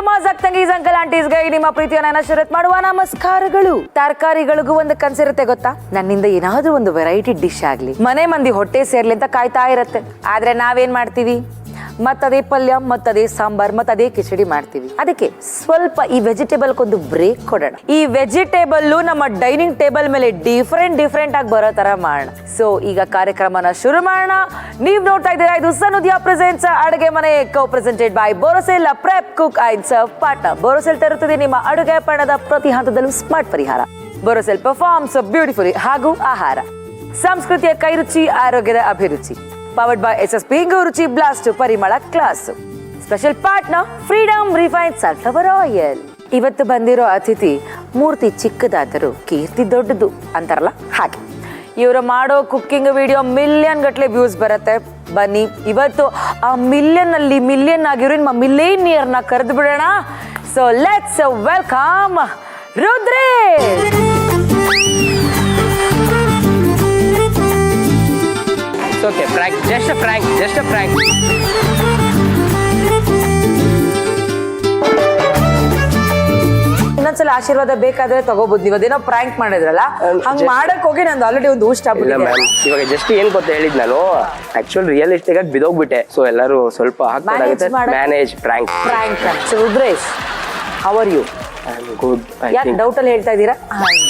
ಅಮ್ಮಸ್ ಅಕ್ಕಂಗೀಸ್ uncle ಆಂಟೀಸ್ಗೆ ನಿಮ್ಮ ಪ್ರೀತಿಯನ್ನ ನಶರತ್ ಮಾಡುವ ನಮಸ್ಕಾರಗಳು. ತರಕಾರಿಗಳಿಗೂ ಒಂದು ಕನ್ಸಿರುತ್ತೆ ಗೊತ್ತಾ, ನನ್ನಿಂದ ಏನಾದ್ರೂ ಒಂದು ವೆರೈಟಿ ಡಿಶ್ ಆಗ್ಲಿ, ಮನೆ ಮಂದಿ ಹೊಟ್ಟೆ ಸೇರ್ಲಿ ಅಂತ ಕಾಯ್ತಾ ಇರತ್ತೆ. ಆದ್ರೆ ನಾವೇನ್ ಮಾಡ್ತೀವಿ, ಮತ್ತದೇ ಪಲ್ಯ, ಮತ್ತದೇ ಸಾಂಬಾರ್, ಮತ್ತದೇ ಕಿಚಡಿ ಮಾಡ್ತೀವಿ. ಅದಕ್ಕೆ ಸ್ವಲ್ಪ ಈ ವೆಜಿಟೇಬಲ್ ಒಂದು ಬ್ರೇಕ್ ಕೊಡೋಣ. ಈ ವೆಜಿಟೇಬಲ್ ನಮ್ಮ ಡೈನಿಂಗ್ ಟೇಬಲ್ ಮೇಲೆ ಡಿಫ್ರೆಂಟ್ ಆಗಿ ಬರೋ ತರ ಮಾಡೋಣ. ಸೊ ಈಗ ಕಾರ್ಯಕ್ರಮನ ಶುರು ಮಾಡೋಣ. ನೀವ್ ನೋಡ್ತಾ ಇದ್ದೀರಾ, ಇದು ಸನುದ್ಯಾ ಪ್ರೆಸೆಂಟ್ಸ್ ಅಡುಗೆ ಮನೆ, co presented by Borosil prep cook and serve partner. Borosil ತರುತ್ತದೆ ನಿಮ್ಮ ಅಡುಗೆ ಪಣದ ಪ್ರತಿ ಹಂತದಲ್ಲೂ ಸ್ಮಾರ್ಟ್ ಪರಿಹಾರ. ಬೋರೋಸಿಲ್ ಪರ್ಫಾರ್ಮ್ಸ್ ಬ್ಯೂಟಿಫುಲಿ ಹಾಗೂ ಆಹಾರ, ಸಂಸ್ಕೃತಿಯ ಕೈರುಚಿ, ಆರೋಗ್ಯದ ಅಭಿರುಚಿ. ಪವರ್ಡ್ ಬೈ SSP ರುಚಿ ಬ್ಲಾಸ್ಟ್ ಪರಿಮಳ class. Special partner freedom refined sunflower oil. ಇವತ್ತು ಬಂದಿರೋ ಅತಿಥಿ ಮೂರ್ತಿ ಚಿಕ್ಕದಾದರೂ ಕೀರ್ತಿ ದೊಡ್ಡದು ಅಂತಾರಲ್ಲ ಹಾಗೆ. ಇವರು ಮಾಡೋ ಕುಕ್ಕಿಂಗ್ ವಿಡಿಯೋ ಮಿಲಿಯನ್ ಗಟ್ಟಲೆ ವ್ಯೂಸ್ ಬರುತ್ತೆ. ಬನ್ನಿ ಇವತ್ತು ಆ ಮಿಲಿಯನ್ ಆಗಿರೋ ನಿಮ್ಮ ಮಿಲೇನಿಯರ್ನ ಕರೆದು ಬಿಡೋಣ. So let's welcome Rudresh. Okay, prank, just a prank. ಇನ್ನೊಂದ್ಸಲ ಆಶೀರ್ವಾದ ಬೇಕಾದ್ರೆ ತಗೋಬಹುದು. ನೀವು ಅದೇನೋ ಪ್ರ್ಯಾಂಕ್ ಮಾಡಿದ್ರಲ್ಲ, ಹಂಗ್ ಮಾಡಕ್ ಹೋಗಿ ನಂದು ಆಲ್ರೆಡಿ ಒಂದು ಊಷ್ಟ ಇಲ್ಲ ಮ್ಯಾಮ್, ಇವಾಗ ಜಸ್ಟ್ ಏನ್ ಗೊತ್ತ ಹೇಳಿದ್ ನಾನು, ಆಕ್ಚುಲ್ ರಿಯಲಿಸ್ಟಿಕ್ ಆಗಿ ಬಿದೋಗ್ಬಿಟ್ಟೆ. ಸೊ ಎಲ್ಲರೂ ಸ್ವಲ್ಪ ಹಾಕ್ಬೇಕಾಗುತ್ತೆ. Manage prank. So Rudresh, how are you? I am good. ಯಾಕೆ ಡೌಟ್ ಅಲ್ಲಿ ಹೇಳ್ತಾ ಇದ್ದೀರಾ?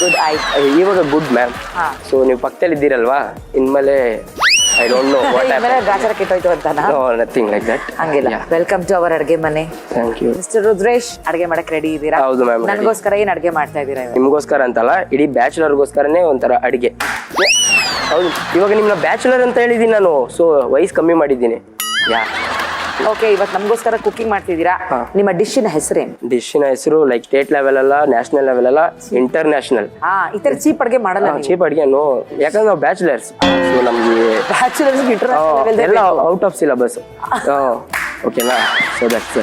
ಗುಡ್ ಆಯ್ತು, ಇವಾಗ ಗುಡ್ ಮ್ಯಾಮ್. ಸೊ ನೀವು ಪಕ್ಕದಲ್ಲಿ ಇದ್ದೀರಲ್ವಾ, ಇನ್ಮೇಲೆ I don't know what happen. ಗಾಚಾರ ಕೆಟ್ಟೋಯ್ತು ಅಂತಾನಾ? No, nothing like that. ಹಂಗಿಲ್ಲ. ವೆಲ್ಕಮ್ ಟು ಅವರ್ ಅಡುಗೆ ಮನೆ. Thank you mister Rudresh. ಅಡುಗೆ ಮಾಡಕ್ ರೆಡಿ ಇದ್ದೀರಾ? ಹೌದು ಮ್ಯಾಮ್. ನನಗೋಸ್ಕರ ಏನ್ ಅಡುಗೆ ಮಾಡ್ತಾ ಇದ್ದೀರಾ? ನಿಮ್ಗೋಸ್ಕರ ಅಂತಲ್ಲ, ಇಡೀ ಬ್ಯಾಚುಲರ್ಗೋಸ್ಕರನೇ ಒಂಥರ ಅಡಿಗೆ. ಹೌದು, ಇವಾಗ ನಿಮ್ನ ಬ್ಯಾಚುಲರ್ ಅಂತ ಹೇಳಿದೀನಿ ನಾನು. ಸೊ ವಯಸ್ಸು ಕಮ್ಮಿ ಮಾಡಿದ್ದೀನಿ. ಯಾ ಓಕೆ, ಇವತ್ತು ನಮಗೋಸ್ಕರ ಕುಕಿಂಗ್ ಮಾಡ್ತಿದ್ದೀರಾ. ನಿಮ್ಮ ಡಿಶ್ನ ಹೆಸರೇನು? ಡಿಶ್ನ ಹೆಸರು ಲೈಕ್ ಸ್ಟೇಟ್ ಲೆವೆಲ್ ಅಲ್ಲ, ನ್ಯಾಷನಲ್ ಲೆವೆಲ್ ಅಲ್ಲ, ಇಂಟರ್ನ್ಯಾಷನಲ್. ಈ ತರ ಚೀಪ್ ಅಡುಗೆ ಮಾಡಲ್ಲ. ಚೀಪ್ ಅಡಿಗೆ ನೋ, ಯಾಕಂದ್ರೆ ನಾವು ಬ್ಯಾಚುಲರ್ಸ್. ಸೊ ನಮ್ಗೆ ಎಲ್ಲ ಔಟ್ ಆಫ್ ಸಿಲೆಬಸ್. ಓಕೆನಾ? ಸೊ ದಟ್ಸ್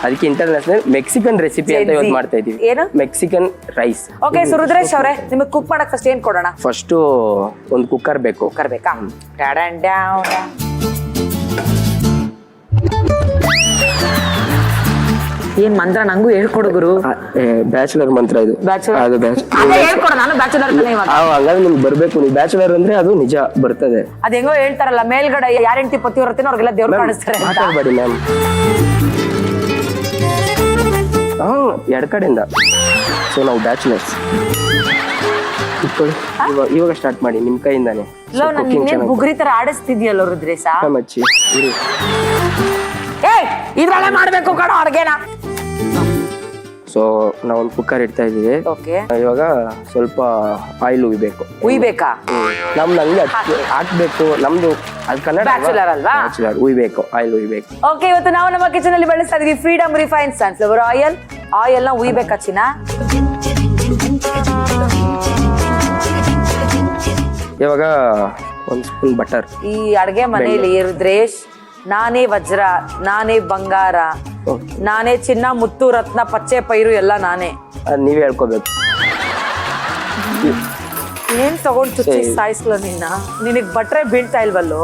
ಅದಕ್ಕೆ ಇಂಟರ್ನ್ಯಾಷನಲ್ ಮೆಕ್ಸಿಕನ್ ರೆಸಿಪಿ ಅಂತ ಇವತ್ತು ಮಾಡ್ತಾ ಇದೀವಿ. ಏನು? Mexican rice. Okay, so Rudresh ಅವರೇ, ನಿಮಗೆ ಕುಕ್ ಮಾಡಕ್ ಫಸ್ಟ್ ಏನ್ ಕೊಡೋಣ? ಫಸ್ಟ್ ಒಂದು ಕುಕ್ಕರ್ ಬೇಕು. ಕುಕ್ಕರ್ ಬೇಕಾ? ಏನ್ ಮಂತ್ರ ನಂಗೂ ಹೇಳ್ಕೊಡು ಗುರು. ಬ್ಯಾಚುಲರ್ ಮಂತ್ರ ಇದು. ಹಂಗಾದ್ರೆ ನಿಮ್ಗೆ ಬರ್ಬೇಕು. ನೀವು ಬ್ಯಾಚುಲರ್ ಅಂದ್ರೆ ಅದು ನಿಜ ಬರ್ತದೆ. ಅದ್ ಹೆಂಗೋ ಹೇಳ್ತಾರಲ್ಲ, ಮೇಲ್ಗಡೆ ಯಾರೆಂಟಿ ಪತಿ ಹೊರತೇನೋ ಅವ್ರಿಗೆಲ್ಲ ದೇವ್ರು ಕಾಣಿಸ್ತಾರೆ. ಮಾತಾಡ್ಬೇಡಿ ಮ್ಯಾಮ್. ಎರಡ್ ಕಡೆಯಿಂದ. ಸೊ ನಾವು ಬ್ಯಾಚುಲರ್ಸ್. ಇವಾಗ ಸ್ಟಾರ್ಟ್ ಮಾಡಿ ನಿಮ್ ಕೈಯಿಂದಾನೆ. ಬುಗ್ರಿ ತರ ಆಡಿಸ್ತಿದ್ಯಲ್ಲ ರುದ್ರೇಶ. ಮಚ್ಚಿ ಇದ್ರಲ್ಲೇ ಮಾಡ್ಬೇಕು ಕಣ ಅಡ್ಗೆನ. ಸೊ ನಾವೊಂದು ಕುಕ್ಕರ್ ಇಡ್ತಾ ಇದೀವಿ. ಇವಾಗ ಸ್ವಲ್ಪ ಆಯಿಲ್ ಉಯ್ಬೇಕಾ? ನಮ್ದು ಹಂಗೆ ಹಾಕ್ಬೇಕು. ನಮ್ದು ಅದು ಕನ್ನಡ ಬ್ಯಾಚುಲರ್ ಅಲ್ವಾ? ಬ್ಯಾಚುಲರ್ ಉಯ್ಬೇಕು, ಆಯಿಲ್ ಉಯ್ಬೇಕು. ಓಕೆ, ಇವತ್ತು ನಾವು ನಮ್ಮ ಕಿಚನ್ ಅಲ್ಲಿ ಬಳಸ್ತಾ ಇದೀವಿ Freedom refined sunflower oil. Oil ನ ಉಯ್ಬೇಕಾ ಚಿನ್ನ? ಇವಾಗ ಒಂದು ಸ್ಪೂನ್ ಬಟರ್. ಈ ಅಡ್ಗೆ ಮನೆಯಲ್ಲಿ ರುದ್ರೇಶ್, ನಾನೇ ವಜ್ರ, ನಾನೇ ಬಂಗಾರ, ನಾನೇ ಚಿನ್ನ, ಮುತ್ತು, ರತ್ನ, ಪಚ್ಚೆ ಪೈರು ಎಲ್ಲ ನಾನೇ. ನೀವೇ ಹೇಳ್ಕೋಬೇಕು. ಏನ್ ತಗೊಂಡ್ ಚುಚ್ಚಿ ಸಾಯಿಸ್ಲ ನಿನ್ನ? ನಿನಗ್ ಬಟ್ರೆ ಬೀಳ್ತಾ ಇಲ್ವಲ್ಲೋ?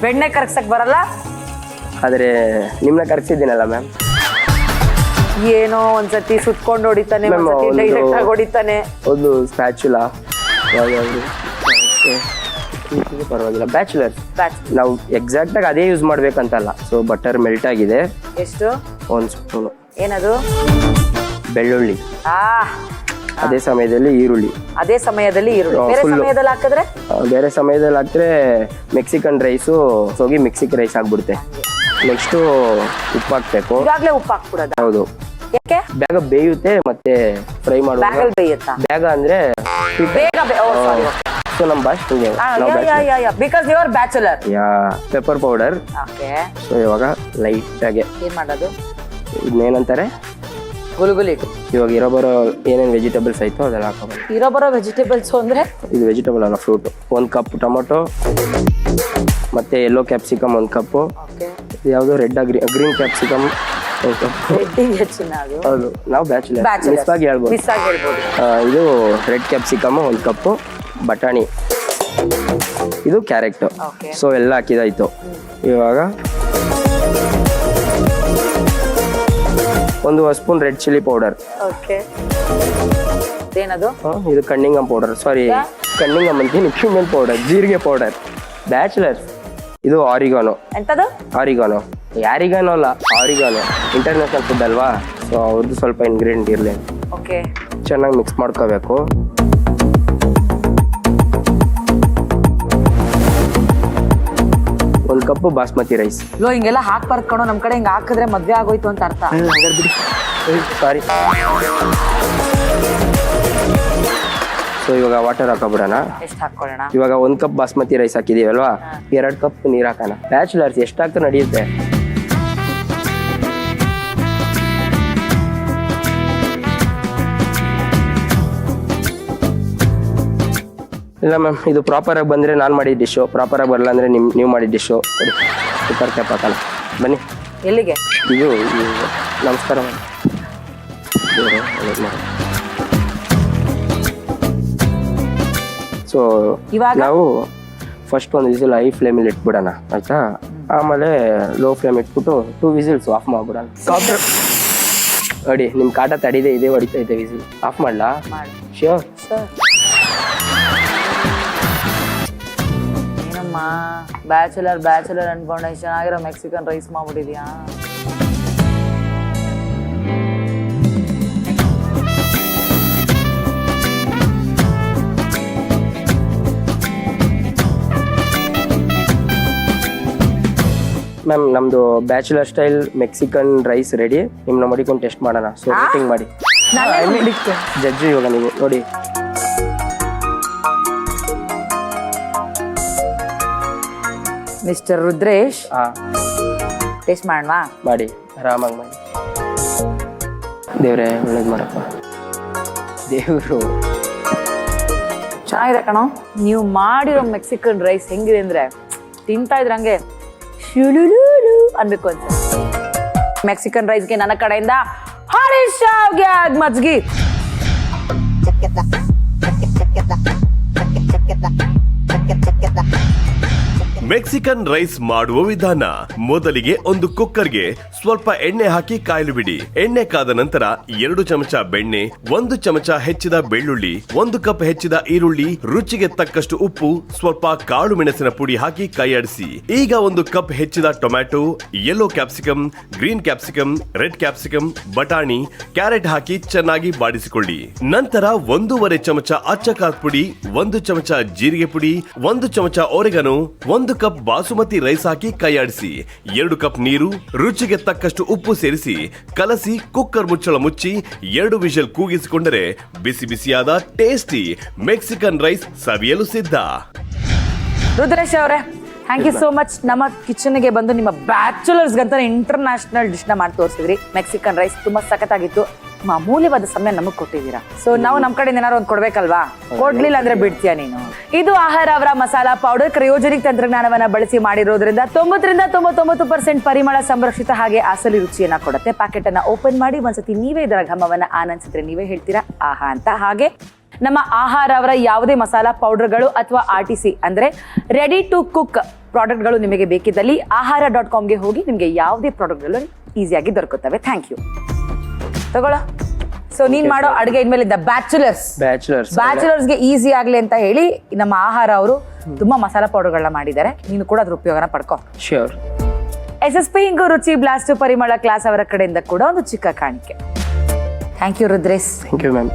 ಬೆಣ್ಣೆ ಕರಗ್ಸಕ್ ಬರಲ್ಲ? ಆದ್ರೆ ನಿಮ್ನ ಕರ್ಸಿದ್ದೀನಲ್ಲ ಮ್ಯಾಮ್. ಏನೋ ಒಂದ್ಸತಿ ಸುತ್ಕೊಂಡು ಹೊಡಿತಾನೆ, ಡೈರೆಕ್ಟ್ ಆಗಿ ಹೊಡಿತಾನೆ. ಒಂದು ಸ್ಪ್ಯಾಚುಲಾ ಪರವಾಗಿಲ್ಲ. ಬ್ಯಾಚುಲರ್ ನಾವು ಎಕ್ಸಾಕ್ಟ್ ಆಗಿ ಅದೇ ಯೂಸ್ ಮಾಡ್ಬೇಕಂತಲ್ಲ. ಸೊ ಬಟರ್ ಮೆಲ್ಟ್ ಆಗಿದೆ. ಎಷ್ಟು? ಒಂದು ಸ್ಪೂನು. ಏನದು? ಬೆಳ್ಳುಳ್ಳಿ. ಅದೇ ಸಮಯದಲ್ಲಿ ಈರುಳ್ಳಿ. ಬೇರೆ ಸಮಯದಲ್ಲಿ ಹಾಕಿದ್ರೆ? ಬೇರೆ ಸಮಯದಲ್ಲಿ ಹಾಕಿದ್ರೆ ಮೆಕ್ಸಿಕನ್ ರೈಸು ಹೋಗಿ ಮೆಕ್ಸಿಕನ್ ರೈಸ್ ಆಗ್ಬಿಡುತ್ತೆ. ನೆಕ್ಸ್ಟ್ ಉಪ್ಪು ಹಾಕ್ಬೇಕು. ಈಗಾಗಲೇ ಉಪ್ಪು ಹಾಕ್ಬಿಡೋದು? ಹೌದು. ಯಾಕೆ? ಬೇಗ ಬೇಯುತ್ತೆ ಮತ್ತೆ ಫ್ರೈ ಮಾಡುವಾಗ. ಬೇಗ ಅಂದ್ರೆ ಸೊ ನಮ್ಮ ಭಾಷೆ because you are bachelor. Pepper powder. So ಇವಾಗ ಲೈಟ್ ಆಗಿ ಏನ್ ಮಾಡೋದು, ಇದನ್ನೇನಂತಾರೆ, ಗುಲ್ಗುಲಿ. ಇವಾಗ ಇರೋ ಬರೋ ಏನೇನು ವೆಜಿಟೇಬಲ್ಸ್ ಆಯ್ತು ಅದೆಲ್ಲ ಹಾಕೋಬೇಕು. ಇರೋ ಬರೋ ವೆಜಿಟೇಬಲ್ಸ್ ಅಂದ್ರೆ ಇದು ವೆಜಿಟೇಬಲ್ ಅಲ್ಲ, ಫ್ರೂಟ್. 1 ಕಪ್ ಟೊಮೊಟೊ, ಮತ್ತೆ ಯೆಲ್ಲೋ ಕ್ಯಾಪ್ಸಿಕಮ್ 1 ಕಪ್ಪು. ಯಾವುದು ರೆಡ್ ಗ್ರೀನ್ ಕ್ಯಾಪ್ಸಿಕಮ್ 1 ಕಪ್. ಹೌದು, ನಾವು ಬ್ಯಾಚುಲರ್ ಮಿಸ್ ಆಗಿ ಹೇಳ್ಬೋದು. ಇದು ರೆಡ್ ಕ್ಯಾಪ್ಸಿಕಮ್ 1 ಕಪ್ಪು. ಬಟಾಣಿ, ಇದು ಕ್ಯಾರೆಟ್. ಸೊ ಎಲ್ಲ ಹಾಕಿದಾಯ್ತು. ಇವಾಗ 1 spoon red chilli powder. Okay, ಏನದು? ಇದು ಕಣ್ಣಿಂಗಮ್ ಪೌಡರ್, ಸಾರಿ ಕಣ್ಣಿಂಗಮ್ ಅಂತೀನಿ, ಕ್ಯೂಮಿನ್ ಪೌಡರ್, ಜೀರಿಗೆ ಪೌಡರ್. ಬ್ಯಾಚುಲರ್ಸ್ ಇದು ಆರಿಗಾನೋ. ಎಂತದು? ಆರಿಗಾನೋ, ಯಾರಿಗಾನೋ ಅಲ್ಲ, ಆರಿಗಾನೋ ಇಂಟರ್ನ್ಯಾಷನಲ್ ಫುಡ್ ಅಲ್ವಾ, ಸೊ ಅವ್ರದ್ದು ಸ್ವಲ್ಪ ಇಂಗ್ರೀಡಿಯೆಂಟ್ ಇರಲಿ. ಓಕೆ, ಚೆನ್ನಾಗಿ ಮಿಕ್ಸ್ ಮಾಡ್ಕೋಬೇಕು. ಒಂದು ಕಪ್ಪು ಬಾಸ್ಮತಿ ರೈಸ್. ಲೋ ಹಿಂಗೆಲ್ಲ ಹಾಕ್ಬಾರ್ದು ಕಣೋ, ನಮ್ ಕಡೆ ಹಿಂಗ್ ಹಾಕಿದ್ರೆ ಮದ್ವೆ ಆಗೋಯ್ತು ಅಂತ ಅರ್ಥ. ಸಾರಿ. ಸೊ ಇವಾಗ ವಾಟರ್ ಹಾಕೋಬಿಡೋಣ. ಎಷ್ಟು ಹಾಕೊಳ್ಳೋಣ? ಇವಾಗ 1 ಕಪ್ ಬಾಸ್ಮತಿ ರೈಸ್ ಹಾಕಿದೀವಲ್ವಾ, 2 ಕಪ್ ನೀರು ಹಾಕೋಣ. ಬ್ಯಾಚುಲರ್ಸ್ ಎಷ್ಟಾಗ್ತೂ ನಡೆಯುತ್ತೆ. ಇಲ್ಲ ಮ್ಯಾಮ್, ಇದು ಪ್ರಾಪರಾಗಿ ಬಂದರೆ ನಾನು ಮಾಡಿದ ಡಿಶ್ಶು, ಪ್ರಾಪರಾಗಿ ಬರಲ್ಲ ಅಂದರೆ ನೀವು ಮಾಡಿದ ಡಿಶ್ಶು. ಕೊಡಿ, ಕುಕ್ಕರ್ ಕ್ಯಾಪ್ ಹಾಕೋಣ. ಬನ್ನಿ. ಎಲ್ಲಿಗೆ? ಇದು ನಮಸ್ಕಾರ ಮ್ಯಾಮ್. ಸೊ ಇವಾಗ ನಾವು ಫಸ್ಟ್ ಒಂದು ವಿಸಿಲ್ ಹೈ ಫ್ಲೇಮಲ್ಲಿ ಇಟ್ಬಿಡೋಣ, ಆಯ್ತಾ? ಆಮೇಲೆ ಲೋ ಫ್ಲೇಮ್ ಇಟ್ಬಿಟ್ಟು 2 ವಿಸಿಲ್ಸ್ ಆಫ್ ಮಾಡ್ಬಿಡೋಣ. ನೋಡಿ ನಿಮ್ಮ ಕಾಟ ತಡಿದೆ, ಇದೆ ಹೊಡಿತಾ ಇದೆ ವಿಸಿಲ್. ಆಫ್ ಮಾಡಲಾ? ಶ್ಯೂರ್. ಏನಮ್ಮ ಬ್ಯಾಚುಲರ್ ಅನ್ಕೊಂಡೆ ಚೆನ್ನಾಗಿರೋ ಮೆಕ್ಸಿಕನ್ ರೈಸ್ ಮಾಡ್ಬಿಟ್ಟಿದ್ಯಾ? ಮ್ಯಾಮ್ ನಮ್ಮದು bachelor style Mexican rice ready. ನಿಮ್ಮನ್ನ ಮಡಿಕೊಂಡು ಟೆಸ್ಟ್ ಮಾಡೋಣ. ಸೊ ರೇಟಿಂಗ್ ಮಾಡಿ. ಜಡ್ಜು ಇವಾಗ ನೀವು ನೋಡಿ. ಮಿಸ್ಟರ್ ರುದ್ರೇಶ್, ಟೇಸ್ಟ್ ಮಾಡೋಣ. ಮಾಡಿ, ಆರಾಮಾಗಿ ಮಾಡಿ. ದೇವ್ರೆ ಒಳ್ಳೇದು ಮಾಡಪ್ಪ ದೇವರು. ಚೆನ್ನಾಗಿದೆ ಕಣೋ. ನೀವು ಮಾಡಿರೋ ಮೆಕ್ಸಿಕನ್ ರೈಸ್ ಹೆಂಗಿದೆ ಅಂದ್ರೆ ತಿಂತಾ ಇದ್ರಂಗೆ ಶುಳುಲುಲು ಅನ್ಬೇಕು ಅಂತ. ಮೆಕ್ಸಿಕನ್ ರೈಸ್ಗೆ ನನ್ನ ಕಡೆಯಿಂದ ಹರೀಶ್ ಶಾವ್ಗೆ ಮಜ್ಗಿ. ಮೆಕ್ಸಿಕನ್ ರೈಸ್ ಮಾಡುವ ವಿಧಾನ: ಮೊದಲಿಗೆ ಒಂದು ಕುಕ್ಕರ್ಗೆ ಸ್ವಲ್ಪ ಎಣ್ಣೆ ಹಾಕಿ ಕಾಯಲು ಬಿಡಿ. ಎಣ್ಣೆ ಕಾದ ನಂತರ 2 ಚಮಚ ಬೆಣ್ಣೆ, 1 ಚಮಚ ಹೆಚ್ಚಿದ ಬೆಳ್ಳುಳ್ಳಿ, 1 ಕಪ್ ಹೆಚ್ಚಿದ ಈರುಳ್ಳಿ, ರುಚಿಗೆ ತಕ್ಕಷ್ಟು ಉಪ್ಪು, ಸ್ವಲ್ಪ ಕಾಳು ಮೆಣಸಿನ ಪುಡಿ ಹಾಕಿ ಕೈಯಾಡಿಸಿ. ಈಗ 1 ಕಪ್ ಹೆಚ್ಚಿದ tomato, yellow capsicum, green capsicum, red capsicum, ಬಟಾಣಿ, ಕ್ಯಾರೆಟ್ ಹಾಕಿ ಚೆನ್ನಾಗಿ ಬಾಡಿಸಿಕೊಳ್ಳಿ. ನಂತರ 1.5 ಚಮಚ ಅಚ್ಚ ಖಾರದ ಪುಡಿ, 1 ಚಮಚ ಜೀರಿಗೆ ಪುಡಿ, 1 ಚಮಚ ಒರೆಗನೋ, 1 ಕಪ್ ಬಾಸುಮತಿ ರೈಸ್ ಹಾಕಿ ಕೈಯಾಡಿಸಿ. 2 ಕಪ್ ನೀರು, ರುಚಿಗೆ ತಕ್ಕಷ್ಟು ಉಪ್ಪು ಸೇರಿಸಿ ಕಲಸಿ ಕುಕ್ಕರ್ ಮುಚ್ಚಳ ಮುಚ್ಚಿ 2 ವಿಷಲ್ ಕೂಗಿಸಿಕೊಂಡರೆ ಬಿಸಿ ಬಿಸಿಯಾದ ಟೇಸ್ಟಿ ಮೆಕ್ಸಿಕನ್ ರೈಸ್ ಸವಿಯಲು ಸಿದ್ಧ. ರುದ್ರೇಶ್ ಅವರೇ, ಥ್ಯಾಂಕ್ ಯು ಸೋ ಮಚ್. ನಮ್ಮ ಕಿಚನ್ಗೆ ಬಂದು ನಿಮ್ಮ ಬ್ಯಾಚುಲರ್ಸ್ಗಂತ ಇಂಟರ್ನ್ಯಾಷನಲ್ ಡಿಶ್ನ ಮಾಡಿ ತೋರಿಸಿದ್ರಿ. ಮೆಕ್ಸಿಕನ್ ರೈಸ್ ತುಂಬಾ ಸಖತ್ತಾಗಿತ್ತು. ನಿಮ್ಮ ಅಮೂಲ್ಯವಾದ ಸಮಯ ನಮಗ್ ಕೊಟ್ಟಿದ್ದೀರಾ. ಸೊ ನಾವು ನಮ್ ಕಡೆಯಿಂದ ಏನಾದ್ರು ಒಂದು ಕೊಡ್ಬೇಕಲ್ವಾ? ಕೊಡ್ಲಿಲ್ಲ ಅಂದ್ರೆ ಬಿಡ್ತೀಯ ನೀನು? ಇದು ಆಹಾರ ಅವರ ಮಸಾಲಾ ಪೌಡರ್ ಕ್ರಯೋಜೆನಿಕ್ ತಂತ್ರಜ್ಞಾನವನ್ನ ಬಳಸಿ ಮಾಡಿರೋದ್ರಿಂದ 90% ಪರಿಮಳ ಸಂರಕ್ಷಿತ ಹಾಗೆ ಅಸಲಿ ರುಚಿಯನ್ನ ಕೊಡುತ್ತೆ. ಪ್ಯಾಕೆಟ್ ಅನ್ನ ಓಪನ್ ಮಾಡಿ ಒಂದ್ಸತಿ ನೀವೇ ಇದರ ಘಮವನ್ನ ಆನಂದಿಸಿದ್ರೆ ನೀವೇ ಹೇಳ್ತೀರಾ ಆಹಾ ಅಂತ. ಹಾಗೆ ನಮ್ಮ ಆಹಾರ ಅವರ ಯಾವುದೇ ಮಸಾಲಾ ಪೌಡರ್ಗಳು ಅಥವಾ RTC ಅಂದ್ರೆ ರೆಡಿ ಟು ಕುಕ್ ಪ್ರಾಡಕ್ಟ್ಗಳು ನಿಮಗೆ ಬೇಕಿದ್ದಲ್ಲಿ ahara.comಗೆ ಹೋಗಿ ನಿಮಗೆ ಯಾವುದೇ ಪ್ರಾಡಕ್ಟ್ಗಳು ಈಸಿಯಾಗಿ ದೊರಕುತ್ತವೆ. Thank you. ತಗೊಳ್ಳೋ. ಸೊ ನೀನ್ ಮಾಡೋ ಅಡುಗೆ ಇನ್ಮೇಲೆ ಬ್ಯಾಚುಲರ್ಸ್ಗೆ ಈಸಿ ಆಗ್ಲಿ ಅಂತ ಹೇಳಿ ನಮ್ಮ ಆಹಾರ ಅವರು ತುಂಬಾ ಮಸಾಲಾ ಪೌಡರ್ಗಳನ್ನ ಮಾಡಿದ್ದಾರೆ. ನೀನು ಕೂಡ ಅದ್ರ ಉಪಯೋಗನ ಪಡ್ಕೋ. ಶ್ಯೂರ್. SSP ಇಂಗು ರುಚಿ ಬ್ಲಾಸ್ಟ್ ಪರಿಮಳ ಕ್ಲಾಸ್ ಅವರ ಕಡೆಯಿಂದ ಕೂಡ ಒಂದು ಚಿಕ್ಕ ಕಾಣಿಕೆ. Thank you Rudresh. Thank you ma'am.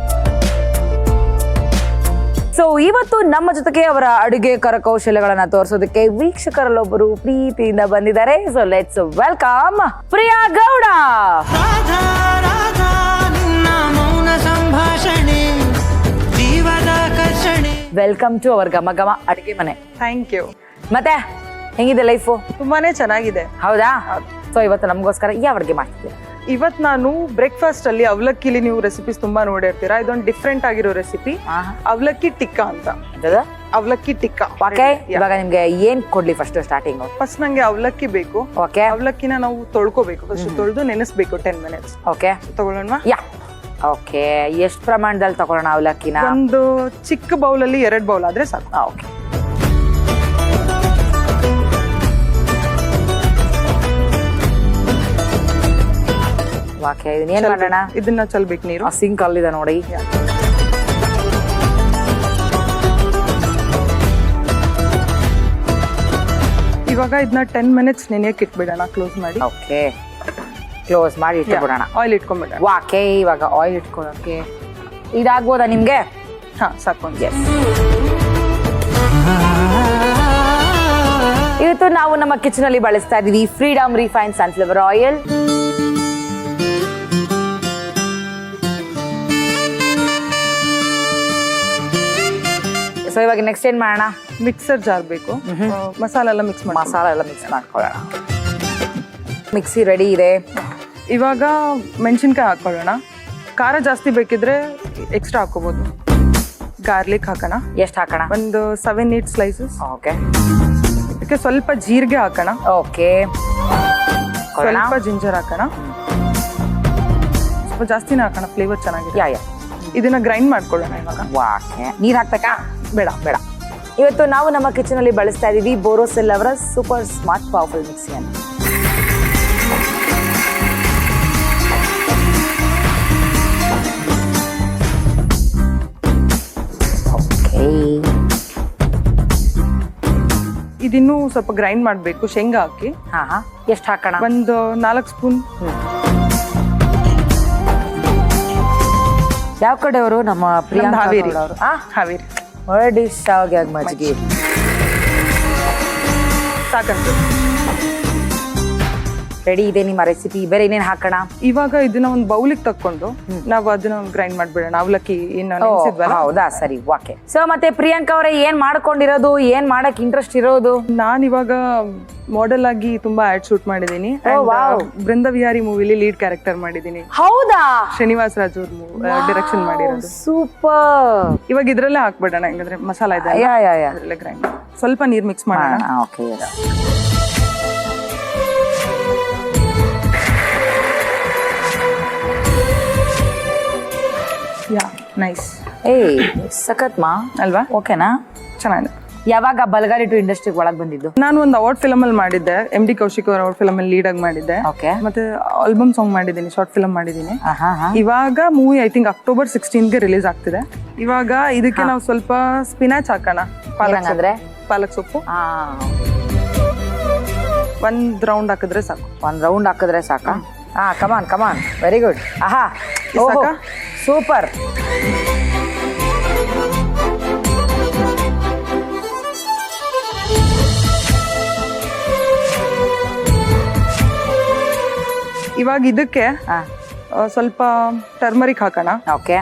So ಇವತ್ತು ನಮ್ಮ ಜೊತೆಗೆ ಅವರ ಅಡುಗೆ ಕರಕೌಶಲ್ಯಗಳನ್ನ ತೋರಿಸೋದಕ್ಕೆ ವೀಕ್ಷಕರಲ್ಲೊಬ್ಬರು ಪ್ರೀತಿಯಿಂದ ಬಂದಿದ್ದಾರೆ. So let's welcome Priya Gowda. Welcome to our ಘಮ ಘಮ ಅಡುಗೆ ಮನೆ. Thank you. ಮತ್ತೆ ಹೆಂಗಿದೆ ಲೈಫು? ತುಂಬಾನೇ ಚೆನ್ನಾಗಿದೆ. ಹೌದಾ? ಸೊ ಇವತ್ತು ನಮಗೋಸ್ಕರ ಯಾವ ಅಡುಗೆ ಮಾಡ್ತಿದ್ದೆ? ಇವತ್ತು ನಾನು ಬ್ರೇಕ್ಫಾಸ್ಟ್ ಅಲ್ಲಿ ಅವಲಕ್ಕಿಲಿ ನೀವು ರೆಸಿಪೀಸ್ ತುಂಬಾ ನೋಡಿರ್ತೀರಾ. ಇದೊಂದು ಡಿಫ್ರೆಂಟ್ ಆಗಿರೋ ರೆಸಿಪಿ, ಅವಲಕ್ಕಿ ಟಿಕ್ಕಾ ಅಂತ. ಅವಲಕ್ಕಿ ಟಿಕ್ಕಾ. ಓಕೆ, ಇವಾಗ ನಿಮ್ಗೆ ಏನ್ ಕೊಡ್ಲಿ ಫಸ್ಟ್ ಸ್ಟಾರ್ಟಿಂಗ್? ಫಸ್ಟ್ ನಂಗೆ ಅವಲಕ್ಕಿ ಬೇಕು. ಓಕೆ, ಅವಲಕ್ಕಿನ ನಾವು ತೊಳ್ಕೋಬೇಕು. ಫಸ್ಟ್ ತೊಳೆದು ನೆನೆಸ್ಬೇಕು 10 ಮಿನಿಟ್ಸ್. ಓಕೆ, ತಗೊಳ್ಳೋಣ. ಯಾ. ಓಕೆ, ಎಷ್ಟು ಪ್ರಮಾಣದಲ್ಲಿ ತಗೊಳ್ಳೋಣ ಅವಲಕ್ಕಿನ? ಒಂದು ಚಿಕ್ಕ ಬೌಲ್ ಅಲ್ಲಿ 2 ಬೌಲ್ ಆದ್ರೆ ಸಾಕು. ಓಕೆ. ವಾಕ್ಯ ಇದನ್ನ ಏನ್ ಮಾಡೋಣ? ಇದನ್ನ ಚಲ್ಬೇಕು ನೀರು. ಸಿಂಕ್ ಅಲ್ಲಿದೆ ನೋಡಿ. ಇವಾಗ ಇದನ್ನ 10 ಮಿನಿಟ್ಸ್ ನೆನೆಯಕ್ಕೆ ಇಟ್ಬಿಡೋಣ, ಕ್ಲೋಸ್ ಮಾಡಿ. ಓಕೆ, ಕ್ಲೋಸ್ ಮಾಡಿ ಇಟ್ಬಿಡೋಣ. ಆಯಿಲ್ ಇಟ್ಕೊಂಡ್ಬಿಡೋಣ. ವಾಕೆ ಇವಾಗ ಆಯಿಲ್ ಇಟ್ಕೊಳ್ಳೋಕೆ ಇದಾಗ್ಬೋದಾ ನಿಮ್ಗೆ? ಹಾ, ಸಾಕು. ಇವತ್ತು ನಾವು ನಮ್ಮ ಕಿಚನ್ ಅಲ್ಲಿ ಬಳಸ್ತಾ ಇದೀವಿ Freedom refined sunflower oil. So ಇವಾಗ ನೆಕ್ಸ್ಟ್ ಏನ್ ಮಾಡೋಣ? ಮಿಕ್ಸರ್ ಜಾರ್ ಬೇಕು, ಮಸಾಲ ಎಲ್ಲ ಮಸಾಲ ಎಲ್ಲ ಮಿಕ್ಸ್ ಮಾಡ್ಕೊಳ್ಳೋಣ. ಮಿಕ್ಸಿ ರೆಡಿ ಇದೆ. ಇವಾಗ ಮೆಣಸಿನ್ಕಾಯಿ ಹಾಕೊಳ್ಳೋಣ. ಖಾರ ಜಾಸ್ತಿ ಬೇಕಿದ್ರೆ ಎಕ್ಸ್ಟ್ರಾ ಹಾಕೋಬಹುದು. ಗಾರ್ಲಿಕ್ ಹಾಕೋಣ. ಎಷ್ಟು ಹಾಕೋಣ? ಒಂದು 7-8 ಸ್ಲೈಸಸ್. ಓಕೆ. ಇದಕ್ಕೆ ಸ್ವಲ್ಪ ಜೀರಿಗೆ ಹಾಕೋಣ. ಓಕೆ. ಸ್ವಲ್ಪ ಜಿಂಜರ್ ಹಾಕೋಣ. ಸ್ವಲ್ಪ ಜಾಸ್ತಿನೇ ಹಾಕೋಣ, ಫ್ಲೇವರ್ ಚೆನ್ನಾಗಿದೆ. ಯಾ. ಇದನ್ನ ಗ್ರೈಂಡ್ ಮಾಡ್ಕೊಳ್ಳೋಣ ಇವಾಗ. ವಾಕೆ ನೀರ್ ಹಾಕ್ಬೇಕಾ? ಬೇಡ. ಇವತ್ತು ನಾವು ನಮ್ಮ ಕಿಚನ್ ಅಲ್ಲಿ ಬಳಸ್ತಾ ಇದೀವಿ ಬೋರೋಸಿಲ್ ಅವರ ಸೂಪರ್ ಸ್ಮಾರ್ಟ್ ಪವರ್ಫುಲ್ ಮಿಕ್ಸಿಯನ್ನು. ಇದಿನ್ನೂ ಸ್ವಲ್ಪ ಗ್ರೈಂಡ್ ಮಾಡಬೇಕು. ಶೇಂಗಾ ಹಾಕಿ. ಹಾ, ಎಷ್ಟು ಹಾಕೋಣ? ಒಂದು 4 ಸ್ಪೂನ್. ಯಾವ ಕಡೆಯವರು? ನಮ್ಮ ಪ್ರಿಯಾಂಕಾ ಹಾವೇರಿ. ಅವರು. ಹಾವೇರಿ. ಒಳ್ಳೆ ಡಿಶ್ ಶಾವಿಗೆ ಮಜ್ಜಿಗೆ ಸಾಕಂತ ರೆಡಿ ಇದೆ ನಿಮ್ಮ ರೆಸಿಪಿ. ಬೇರೆ ಏನೇನು ಹಾಕೋಣ? ಇವಾಗ ಇದನ್ನ ಒಂದು ಬೌಲಿಗೆ ತಕ್ಕೊಂಡು ನಾವು ಅದನ್ನ ಗ್ರೈಂಡ್ ಮಾಡ್ಬಿಡೋಣ. ಅವಲಕ್ಕಿ ನೆನೆಸಿದ್ವಲ್ಲ. ಹೌದಾ, ಸರಿ. ಓಕೆ. ಸೊ ಮತ್ತೆ ಪ್ರಿಯಾಂಕಾ ಅವರೇ ಏನ್ ಮಾಡ್ಕೊಂಡಿರೋದು, ಏನ್ ಮಾಡಕ್ ಇಂಟ್ರೆಸ್ಟ್ ಇರೋದು? ನಾನ್ ಇವಾಗ ಮಾಡೆಲ್ ಆಗಿ ತುಂಬಾ ಆಡ್ ಶೂಟ್ ಮಾಡಿದೀನಿ. ಬೃಂದ ವಿಹಾರಿ ಮೂವಿಲಿ ಲೀಡ್ ಕ್ಯಾರೆಕ್ಟರ್ ಮಾಡಿದೀನಿ. ಹೌದಾ? ಶ್ರೀನಿವಾಸ್ ರಾಜ್ ಅವ್ರ ಡೈರೆಕ್ಷನ್ ಮಾಡಿರೋದು. ಸೂಪರ್. ಇವಾಗ ಇದ್ರಲ್ಲೇ ಹಾಕ್ಬಿಡೋಣ, ಹೆಂಗಂದ್ರೆ ಮಸಾಲ ಇದೆ. ಅದ್ರಲ್ಲೇ ಗ್ರೈಂಡ್. ಸ್ವಲ್ಪ ನೀರ್ ಮಿಕ್ಸ್ ಮಾಡೋಣ. ಓಕೆ. ಯಾ, ನೈಸ್. ಸಖತ್ ಮಾ ಅಲ್ವಾ? ಓಕೆನಾ? ಚೆನ್ನಾಗಿದೆ. ಯಾವಾಗ ಬಲ್ಗಾರಿ ಟು ಇಂಡಸ್ಟ್ರಿಗೆ ಒಳಗ್ ಬಂದಿದ್ದು? ನಾನು ಒಂದು ಅವಾರ್ಡ್ ಫಿಲಮ್ ಅಲ್ಲಿ ಮಾಡಿದ್ದೆ. MD ಕೌಶಿಕ್ ಅವರ ಅವಾರ್ಡ್ ಫಿಲಮ್ ಅಲ್ಲಿ ಲೀಡ್ ಆಗಿ ಮಾಡಿದ್ದೆ. ಓಕೆ. ಮತ್ತೆ ಆಲ್ಬಮ್ ಸಾಂಗ್ ಮಾಡಿದ್ದೀನಿ, ಶಾರ್ಟ್ ಫಿಲಮ್ ಮಾಡಿದ್ದೀನಿ. ಇವಾಗ ಮೂವಿ ಐ ಥಿಂಕ್ October 16ಗೆ ರಿಲೀಸ್ ಆಗ್ತಿದೆ. ಇವಾಗ ಇದಕ್ಕೆ ನಾವು ಸ್ವಲ್ಪ ಸ್ಪಿನಾಚ್ ಹಾಕೋಣ. ಪಾಲಕ್ ಸೊಪ್ಪು 1 ರೌಂಡ್ ಹಾಕಿದ್ರೆ ಸಾಕು. 1 ರೌಂಡ್ ಹಾಕಿದ್ರೆ ಸಾಕಾ? ಕಮಾನ್ ವೆರಿ ಗುಡ್. ಆಹಾ, ಸೂಪರ್. ಇವಾಗ ಇದಕ್ಕೆ ಸ್ವಲ್ಪ ಟರ್ಮರಿಕ್ ಹಾಕೋಣ. ಓಕೆ.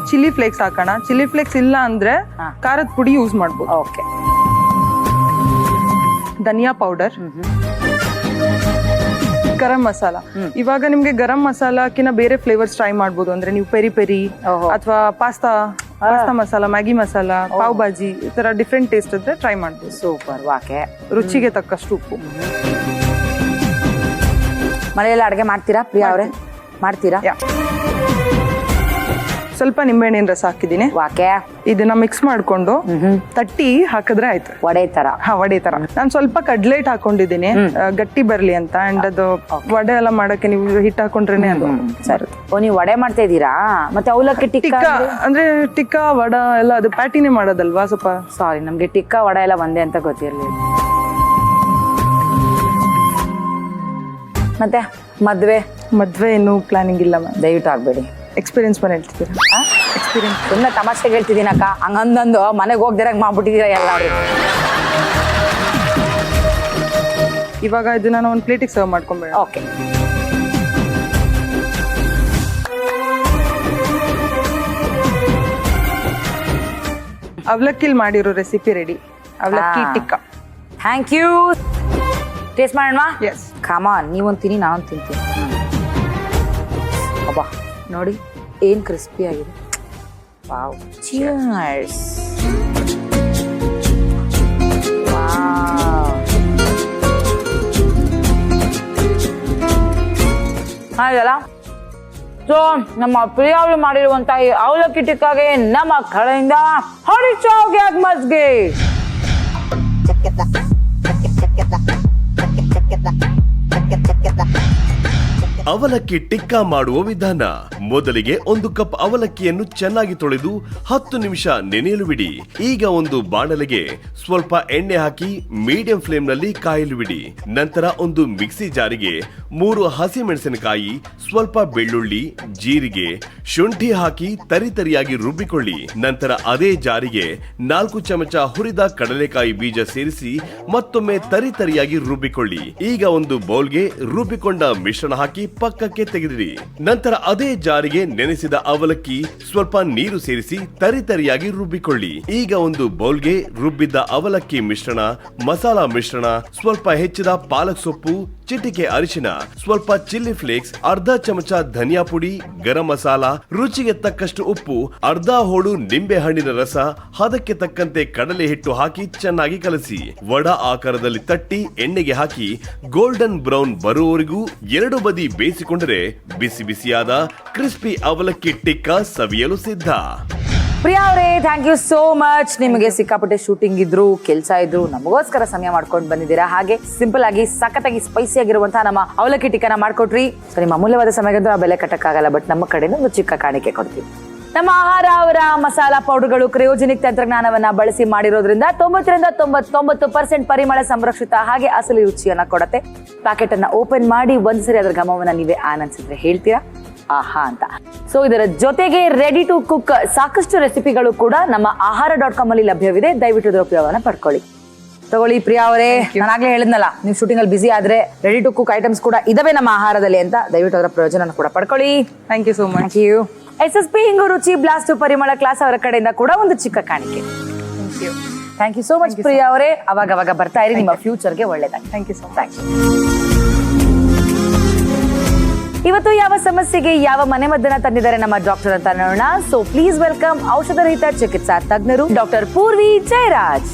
ಚಿಲ್ಲಿ ಫ್ಲೇಕ್ಸ್ ಹಾಕೋಣ. ಚಿಲ್ಲಿ ಫ್ಲೇಕ್ಸ್ ಇಲ್ಲ ಅಂದ್ರೆ ಖಾರದ ಪುಡಿ ಯೂಸ್ ಮಾಡ್ಬೋದು. ಓಕೆ. ಧನಿಯಾ ಪೌಡರ್, ಗರಂ ಮಸಾಲ. ಇವಾಗ ನಿಮ್ಗೆ ಗರಂ ಮಸಾಲಕ್ಕಿಂತ ಬೇರೆ ಫ್ಲೇವರ್ಸ್ ಟ್ರೈ ಮಾಡ್ಬೋದು. ಅಂದ್ರೆ ನೀವು ಪೆರಿ ಪೆರಿ ಅಥವಾ ಪಾಸ್ತಾ ಮಸಾಲ, ಮ್ಯಾಗಿ ಮಸಾಲ, ಪಾವ್ ಭಾಜಿ, ಈ ತರ ಡಿಫ್ರೆಂಟ್ ಟೇಸ್ಟ್ ಇದ್ರೆ ಟ್ರೈ ಮಾಡ್ಬೋದು. ಸೂಪರ್. ವಾಕೆ. ರುಚಿಗೆ ತಕ್ಕಷ್ಟು ಉಪ್ಪು. ಮನೆಯಲ್ಲ ಅಡುಗೆ ಮಾಡ್ತೀರಾ ಪ್ರಿಯಾ ಅವರೇ? ಮಾಡ್ತೀರಾ? ಸ್ವಲ್ಪ ನಿಂಬೆಹಣ್ಣಿನ ರಸ ಹಾಕಿದ್ದೀನಿ. ವಾಕೆ. ಇದನ್ನ ಮಿಕ್ಸ್ ಮಾಡ್ಕೊಂಡು ತಟ್ಟಿ ಹಾಕಿದ್ರೆ ಆಯ್ತು. ವಡೆ ತರ. ವಡೆ ತರ. ನಾನು ಸ್ವಲ್ಪ ಕಡ್ಲೆ ಹಿಟ್ಟು ಹಾಕೊಂಡಿದ್ದೀನಿ, ಗಟ್ಟಿ ಬರ್ಲಿ ಅಂತ. ಅಂಡ್ ಅದು ವಡೆ ಎಲ್ಲ ಮಾಡಕ್ಕೆ ನೀವು ಹಿಟ್ಟು ಹಾಕೊಂಡ್ರೇನೆ ಅದು ಸರಿ. ನೀವು ವಡೆ ಮಾಡ್ತಾ ಇದ್ದೀರಾ? ಮತ್ತೆ ಅವಲಕ್ಕಿ ಟಿಕ್ಕಾ ಅಂದ್ರೆ ಟಿಕ್ಕಾ ವಡ ಎಲ್ಲ ಅದು ಪ್ಯಾಟಿನೇ ಮಾಡೋದಲ್ವಾ? ಸ್ವಲ್ಪ ಸಾರಿ, ನಮ್ಗೆ ಟಿಕ್ಕಾ ವಡ ಎಲ್ಲ ಒಂದೇ ಅಂತ ಗೊತ್ತಿರ್ಲಿಲ್ಲ. ಮತ್ತೆ ಮದ್ವೆ ಏನು ಪ್ಲಾನಿಂಗ್ ಇಲ್ಲ ಮ್ಯಾಮ್. ದಯವಿಟ್ಟು ಆಗ್ಬೇಡಿ. ಎಕ್ಸ್ಪೀರಿಯನ್ಸ್ ಮೇಲೆ ಹೇಳ್ತಿದ್ದೀರಾ? ಎಕ್ಸ್ಪೀರಿಯನ್ಸ್ ಸುಮ್ಮನೆ ತಮಾಷೆಗೆ ಹೇಳ್ತಿದ್ದೀನಕ್ಕ. ಹಂಗಂದಂದು ಮನೆಗೆ ಹೋಗ್ದಿರಂಗ್ ಮಾಡ್ಬಿಟ್ಟಿದ್ದೀರಾ ಎಲ್ಲರೂ. ಇವಾಗ ಇದನ್ನ ನಾನು ಒಂದು ಪ್ಲೇಟಿಗೆ ಸರ್ವ್ ಮಾಡ್ಕೊಂಬೇಡ. ಓಕೆ. ಅವಲಕ್ಕಿಲ್ ಮಾಡಿರೋ ರೆಸಿಪಿ ರೆಡಿ. ಅವಲಕ್ಕಿ ಟಿಕ್ಕಾ. Thank you. ಟೇಸ್ಟ್ ಮಾಡೋಣ? ಎಸ್. ಕಾಮಾನ್, ನೀವೊಂದು ತಿನ್ನಿ, ನಾನೊಂದು ತಿಂತೀನಿ. ಅಬ್ಬಾ ನೋಡಿ ಏನ್ ಕ್ರಿಸ್ಪಿ ಆಗಿದೆ. ವಾವ್. ಚಿಯರ್ಸ್. ಹಾಗಲ್ಲ. ಸೊ ನಮ್ಮ ಪ್ರಿಯಾ ಅವರು ಮಾಡಿರುವಂತ ಈ ಅವಲಕ್ಕಿ ಟಿಕ್ಕಾಗೆ ನಮ್ಮ ಕಡೆಯಿಂದ ಹೊಡಿಚಾವ್ಗೆ ಮಜ್ಗೆ. ಅವಲಕ್ಕಿ ಟಿಕ್ಕಾ ಮಾಡುವ ವಿಧಾನ. ಮೊದಲಿಗೆ 1 ಕಪ್ ಅವಲಕ್ಕಿಯನ್ನು ಚೆನ್ನಾಗಿ ತೊಳೆದು 10 ನಿಮಿಷ ನೆನೆಯಲು ಬಿಡಿ. ಈಗ ಒಂದು ಬಾಣಲೆಗೆ ಸ್ವಲ್ಪ ಎಣ್ಣೆ ಹಾಕಿ ಮೀಡಿಯಂ ಫ್ಲೇಮ್ ನಲ್ಲಿ ಕಾಯಲು ಬಿಡಿ. ನಂತರ ಒಂದು ಮಿಕ್ಸಿ ಜಾರಿಗೆ 3 ಹಸಿಮೆಣಸಿನಕಾಯಿ, ಸ್ವಲ್ಪ ಬೆಳ್ಳುಳ್ಳಿ, ಜೀರಿಗೆ, ಶುಂಠಿ ಹಾಕಿ ತರಿತರಿಯಾಗಿ ರುಬ್ಬಿಕೊಳ್ಳಿ. ನಂತರ ಅದೇ ಜಾರಿಗೆ 4 ಚಮಚ ಹುರಿದ ಕಡಲೆಕಾಯಿ ಬೀಜ ಸೇರಿಸಿ ಮತ್ತೊಮ್ಮೆ ತರಿತರಿಯಾಗಿ ರುಬ್ಬಿಕೊಳ್ಳಿ. ಈಗ ಒಂದು ಬೌಲ್ಗೆ ರುಬ್ಬಿಕೊಂಡ ಮಿಶ್ರಣ ಹಾಕಿ ಪಕ್ಕಕ್ಕೆ ತೆಗೆದಿಡಿ. ನಂತರ ಅದೇ ಜಾರಿಗೆ ನೆನೆಸಿದ ಅವಲಕ್ಕಿ, ಸ್ವಲ್ಪ ನೀರು ಸೇರಿಸಿ ತರಿತರಿಯಾಗಿ ರುಬ್ಬಿಕೊಳ್ಳಿ. ಈಗ ಒಂದು ಬೌಲ್ಗೆ ರುಬ್ಬಿದ್ದ ಅವಲಕ್ಕಿ ಮಿಶ್ರಣ, ಮಸಾಲಾ ಮಿಶ್ರಣ, ಸ್ವಲ್ಪ ಹೆಚ್ಚಿದ ಪಾಲಕ್ ಸೊಪ್ಪು, ಚಿಟಿಕೆ ಅರಿಶಿನ, ಸ್ವಲ್ಪ ಚಿಲ್ಲಿ ಫ್ಲೇಕ್ಸ್, ಅರ್ಧ ಚಮಚ ಧನಿಯಾ ಪುಡಿ, ಗರಂ ಮಸಾಲ, ರುಚಿಗೆ ತಕ್ಕಷ್ಟು ಉಪ್ಪು, ಅರ್ಧ ಹೋಳು ನಿಂಬೆ ಹಣ್ಣಿನ ರಸ, ಹದಕ್ಕೆ ತಕ್ಕಂತೆ ಕಡಲೆ ಹಿಟ್ಟು ಹಾಕಿ ಚೆನ್ನಾಗಿ ಕಲಸಿ ವಡ ಆಕಾರದಲ್ಲಿ ತಟ್ಟಿ ಎಣ್ಣೆಗೆ ಹಾಕಿ ಗೋಲ್ಡನ್ ಬ್ರೌನ್ ಬರುವವರೆಗೂ 2 ಬದಿ ಬೇಯಿಸಿಕೊಂಡರೆ ಬಿಸಿ ಬಿಸಿಯಾದ ಕ್ರಿಸ್ಪಿ ಅವಲಕ್ಕಿ ಟಿಕ್ಕಾ ಸವಿಯಲು ಸಿದ್ಧ. ಪ್ರಿಯಾ ಅವರೇ, ಥ್ಯಾಂಕ್ ಯು ಸೋ ಮಚ್. ನಿಮಗೆ ಸಿಕ್ಕಾಪಟ್ಟೆ ಶೂಟಿಂಗ್ ಇದ್ರು, ಕೆಲಸ ಇದ್ರು, ನಮಗೋಸ್ಕರ ಸಮಯ ಮಾಡ್ಕೊಂಡು ಬಂದಿದ್ದೀರಾ. ಹಾಗೆ ಸಿಂಪಲ್ ಆಗಿ ಸಖತ್ತಾಗಿ ಸ್ಪೈಸಿ ಆಗಿರುವಂತಹ ನಮ್ಮ ಅವಲಕ್ಕಿ ಟಿಕ್ಕನ ಮಾಡ್ಕೊಟ್ರಿ. ಸೊ ನಿಮ್ಮ ಅಮೂಲ್ಯವಾದ ಸಮಯಕ್ಕಂತೂ ಆ ಬೆಲೆ ಕಟ್ಟಕ್ಕಾಗಲ್ಲ, ಬಟ್ ನಮ್ಮ ಕಡೆಯಿಂದ ಒಂದು ಚಿಕ್ಕ ಕಾಣಿಕೆ ಕೊಡ್ತೀವಿ. ನಮ್ಮ ಆಹಾರ ಅವರ ಮಸಾಲಾ ಪೌಡರ್ಗಳು ಕ್ರಯೋಜೆನಿಕ್ ತಂತ್ರಜ್ಞಾನವನ್ನ ಬಳಸಿ ಮಾಡಿರೋದ್ರಿಂದ 90% ಪರಿಮಳ ಸಂರಕ್ಷಿತ ಹಾಗೆ ಅಸಲಿ ರುಚಿಯನ್ನ ಕೊಡುತ್ತೆ. ಪ್ಯಾಕೆಟ್ ಅನ್ನ ಓಪನ್ ಮಾಡಿ ಒಂದ್ಸರಿ ಅದರ ಘಮವನ್ನ ನೀವೇ ಆನಂದಿಸಿದ್ರೆ ಹೇಳ್ತೀರಾ ಆಹಾ ಅಂತ. ಸೊ ಇದರ ಜೊತೆಗೆ ರೆಡಿ ಟು ಕುಕ್ ಸಾಕಷ್ಟು ರೆಸಿಪಿಗಳು ಕೂಡ ನಮ್ಮ ಆಹಾರ.com ಅಲ್ಲಿ ಲಭ್ಯವಿದೆ. ದಯವಿಟ್ಟು ಇದರ ಉಪಯೋಗವನ್ನ ಪಡ್ಕೊಳ್ಳಿ. ತಗೊಳ್ಳಿ ಪ್ರಿಯಾ ಅವರೇ, ನಾನಾಗ್ಲೇ ಹೇಳಿದ್ನಲ್ಲ, ನೀವು ಶೂಟಿಂಗ್ ಅಲ್ಲಿ ಬಿಸಿ ಆದ್ರೆ ರೆಡಿ ಟು ಕುಕ್ ಐಟಮ್ಸ್ ಕೂಡ ಇದಾವೆ ನಮ್ಮ ಆಹಾರದಲ್ಲಿ ಅಂತ. ದಯವಿಟ್ಟು ಅದರ ಪ್ರಯೋಜನ ಕೂಡ ಪಡ್ಕೊಳ್ಳಿ. Thank you so much. Thank you. SSP ಹಿಂಗು ರುಚಿ ಬ್ಲಾಸ್ಟ್ ಪರಿಮಳ ಕ್ಲಾಸ್ ಅವರ ಕಡೆಯಿಂದ ಕೂಡ ಒಂದು ಚಿಕ್ಕ ಕಾಣಿಕೆ. Thank you so much Priya ಅವರೇ. ಅವಾಗ ಬರ್ತಾ ಇರಿ, ನಿಮ್ಮ ಫ್ಯೂಚರ್ಗೆ ಒಳ್ಳೇದಾಗಿ. Thank you so much. Thank you. ಇವತ್ತು ಯಾವ ಸಮಸ್ಯೆಗೆ ಯಾವ ಮನೆಮದ್ದನ್ನ ತಂದಿದ್ದಾರೆ ನಮ್ಮ ಡಾಕ್ಟರ್ ಅಂತ ನೋಡೋಣ. ಸೊ ಪ್ಲೀಸ್ ವೆಲ್ಕಮ್ ಔಷಧ ರಹಿತ ಚಿಕಿತ್ಸಾ ತಜ್ಞರು ಡಾಕ್ಟರ್ ಪೂರ್ವಿ ಜಯರಾಜ್.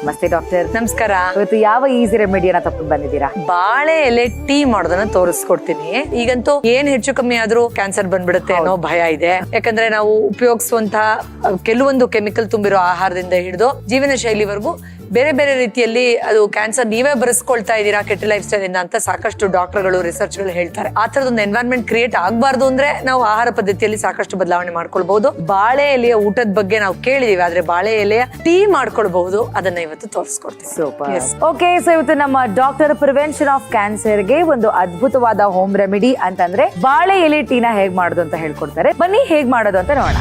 ನಮಸ್ತೆ ಡಾಕ್ಟರ್. ನಮಸ್ಕಾರ. ಇವತ್ತು ಯಾವ ಈಸಿ ರೆಮಿಡಿಯನ್ನ ತಗೊಂಡು ಬಂದಿದ್ದೀರಾ? ಬಾಳೆ ಎಲೆ ಟೀ ಮಾಡೋದನ್ನ ತೋರಿಸ್ಕೊಡ್ತೀನಿ. ಈಗಂತೂ ಏನ್ ಹೆಚ್ಚು ಕಮ್ಮಿ ಆದ್ರೂ ಕ್ಯಾನ್ಸರ್ ಬಂದ್ಬಿಡುತ್ತೆ ಅನ್ನೋ ಭಯ ಇದೆ. ಯಾಕಂದ್ರೆ ನಾವು ಉಪಯೋಗಿಸುವಂತಹ ಕೆಲವೊಂದು ಕೆಮಿಕಲ್ ತುಂಬಿರೋ ಆಹಾರದಿಂದ ಹಿಡಿದು ಜೀವನ ಶೈಲಿವರೆಗೂ ಬೇರೆ ಬೇರೆ ರೀತಿಯಲ್ಲಿ ಅದು ಕ್ಯಾನ್ಸರ್ ನೀವೇ ಬರೆಸ್ಕೊಳ್ತಾ ಇದ್ದೀರಾ ಕೆಟ್ಟ ಲೈಫ್ ಸ್ಟೈಲ್ ಇಂದ ಅಂತ ಸಾಕಷ್ಟು ಡಾಕ್ಟರ್ಗಳು, ರಿಸರ್ಚ್ಗಳು ಹೇಳ್ತಾರೆ. ಆ ತರದೊಂದು ಎನ್ವೈರನ್ಮೆಂಟ್ ಕ್ರಿಯೇಟ್ ಆಗಬಾರ್ದು ಅಂದ್ರೆ ನಾವು ಆಹಾರ ಪದ್ಧತಿಯಲ್ಲಿ ಸಾಕಷ್ಟು ಬದಲಾವಣೆ ಮಾಡ್ಕೊಳ್ಬಹುದು. ಬಾಳೆ ಎಲೆಯ ಊಟದ ಬಗ್ಗೆ ನಾವು ಕೇಳಿದೀವಿ, ಆದ್ರೆ ಬಾಳೆ ಎಲೆಯ ಟೀ ಮಾಡ್ಕೊಳ್ಬಹುದು. ಅದನ್ನ ಇವತ್ತು ತೋರಿಸ್ಕೊಡ್ತೀವಿ. ಸೂಪರ್. ಓಕೆ, ಸೊ ಇವತ್ತು ನಮ್ಮ ಡಾಕ್ಟರ್ ಪ್ರಿವೆನ್ಷನ್ ಆಫ್ ಕ್ಯಾನ್ಸರ್ಗೆ ಒಂದು ಅದ್ಭುತವಾದ ಹೋಮ್ ರೆಮಿಡಿ ಅಂತಂದ್ರೆ ಬಾಳೆ ಎಲೆ ಟೀನ ಹೇಗ್ ಮಾಡೋದು ಅಂತ ಹೇಳ್ಕೊಡ್ತಾರೆ. ಬನ್ನಿ ಹೇಗ್ ಮಾಡೋದು ಅಂತ ನೋಡೋಣ.